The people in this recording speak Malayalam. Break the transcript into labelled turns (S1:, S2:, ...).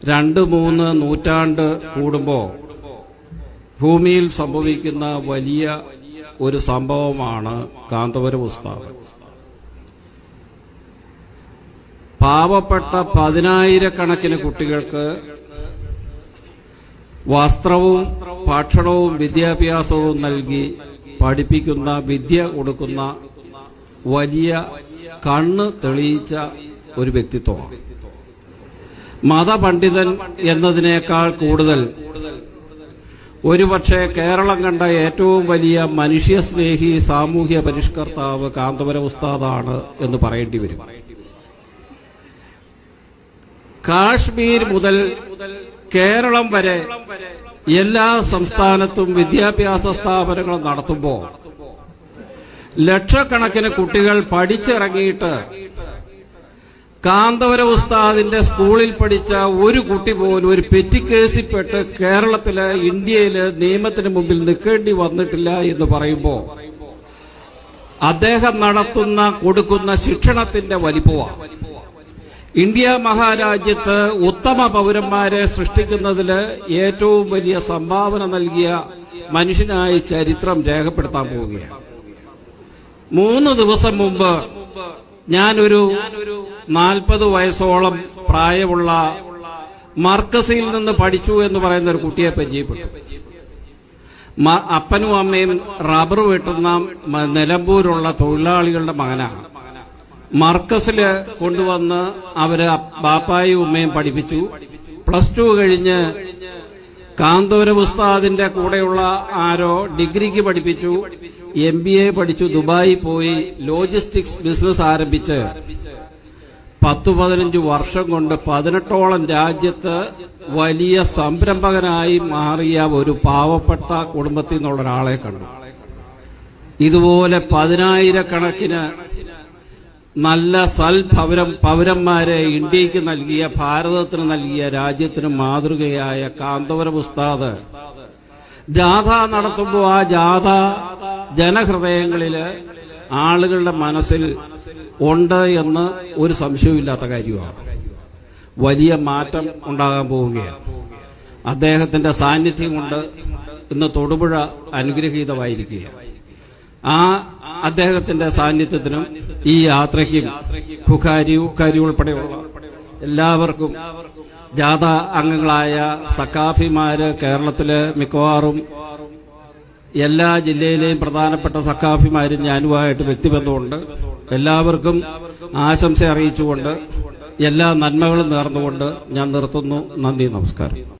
S1: 2-3 നൂറ്റാണ്ട് കൂടുമ്പോൾ ഭൂമിയിൽ സംഭവിക്കുന്ന വലിയ ഒരു സംഭവമാണ് കാന്തപുരം ഉസ്താദ്. പാവപ്പെട്ട 10,000-കണക്കിന് കുട്ടികൾക്ക് വസ്ത്രവും ഭക്ഷണവും വിദ്യാഭ്യാസവും നൽകി പഠിപ്പിക്കുന്ന, വിദ്യ കൊടുക്കുന്ന വലിയ കണ്ണ് തെളിയിച്ച ഒരു വ്യക്തിത്വമാണ്. മതപണ്ഡിതൻ എന്നതിനേക്കാൾ കൂടുതൽ ഒരുപക്ഷെ കേരളം കണ്ട ഏറ്റവും വലിയ മനുഷ്യസ്നേഹി, സാമൂഹ്യ പരിഷ്കർത്താവ് കാന്തപുരം ഉസ്താദാണ് എന്ന് പറയേണ്ടി വരും. കാശ്മീർ മുതൽ കേരളം വരെ എല്ലാ സംസ്ഥാനത്തും വിദ്യാഭ്യാസ സ്ഥാപനങ്ങൾ നടത്തുമ്പോൾ ലക്ഷക്കണക്കിന് കുട്ടികൾ പഠിച്ചിറങ്ങിയിട്ട് കാന്തപുരം ഉസ്താദിന്റെ സ്കൂളിൽ പഠിച്ച ഒരു കുട്ടി പോലും ഒരു പെറ്റി കേസിൽപ്പെട്ട് കേരളത്തില്, ഇന്ത്യയില് നിയമത്തിന് മുമ്പിൽ നിൽക്കേണ്ടി വന്നിട്ടില്ല എന്ന് പറയുമ്പോൾ അദ്ദേഹം കൊടുക്കുന്ന ശിക്ഷണത്തിന്റെ വലിപ്പമാണ്. ഇന്ത്യ മഹാരാജ്യത്ത് ഉത്തമ പൗരന്മാരെ സൃഷ്ടിക്കുന്നതില് ഏറ്റവും വലിയ സംഭാവന നൽകിയ മനുഷ്യനായി ചരിത്രം രേഖപ്പെടുത്താൻ പോവുകയാണ്. 3 ദിവസം മുമ്പ് ഞാനൊരു 40 വയസ്സോളം പ്രായമുള്ള മർക്കസിൽ നിന്ന് പഠിച്ചു എന്ന് പറയുന്ന ഒരു കുട്ടിയെ പരിചയപ്പെട്ടു. അപ്പനും അമ്മയും റബ്ബർ വെട്ടുന്ന നിലമ്പൂരുള്ള തൊഴിലാളികളുടെ മകനാണ്. മർക്കസില് കൊണ്ടുവന്ന് അവര് ബാപ്പായും ഉമ്മയും പഠിപ്പിച്ചു. +2 കഴിഞ്ഞ് കാന്തപുരം ഉസ്താദിന്റെ കൂടെയുള്ള ആരോ ഡിഗ്രിക്ക് പഠിപ്പിച്ചു, MBA പഠിച്ചു, ദുബായി പോയി ലോജിസ്റ്റിക്സ് ബിസിനസ് ആരംഭിച്ച് 10-15 വർഷം കൊണ്ട് 18ഓളം രാജ്യത്ത് വലിയ സംരംഭകനായി മാറിയ ഒരു പാവപ്പെട്ട കുടുംബത്തിൽ നിന്നുള്ള ഒരാളെ കണ്ടു. ഇതുപോലെ 10,000-കണക്കിന് നല്ല പൗരന്മാരെ ഇന്ത്യക്ക് നൽകിയ, ഭാരതത്തിന് നൽകിയ, രാജ്യത്തിന് മാതൃകയായ കാന്തപുരം ഉസ്താദ് ജാഥ നടത്തുമ്പോൾ ആ ജാഥ ജനഹൃദയങ്ങളില്, ആളുകളുടെ മനസ്സിൽ ഉണ്ട് എന്ന് ഒരു സംശയവുമില്ലാത്ത കാര്യമാണ്. വലിയ മാറ്റം ഉണ്ടാകാൻ പോവുകയാണ്. അദ്ദേഹത്തിന്റെ സാന്നിധ്യം കൊണ്ട് ഇന്ന് തൊടുപുഴ അനുഗ്രഹീതമായിരിക്കുകയാണ്. ആ അദ്ദേഹത്തിന്റെ സാന്നിധ്യത്തിനും ഈ യാത്രയ്ക്കും ഖുഖാരി ഉൾപ്പെടെയുള്ള എല്ലാവർക്കും, ജാഥ അംഗങ്ങളായ സക്കാഫിമാര്, കേരളത്തില് മിക്കവാറും എല്ലാ ജില്ലയിലെയും പ്രധാനപ്പെട്ട സക്കാഫിമാരും ഞാനുമായിട്ട് വ്യക്തിബന്ധമുണ്ട്. എല്ലാവർക്കും ആശംസ അറിയിച്ചുകൊണ്ട്, എല്ലാ നന്മകളും നേർന്നുകൊണ്ട് ഞാൻ നിർത്തുന്നു. നന്ദി, നമസ്കാരം.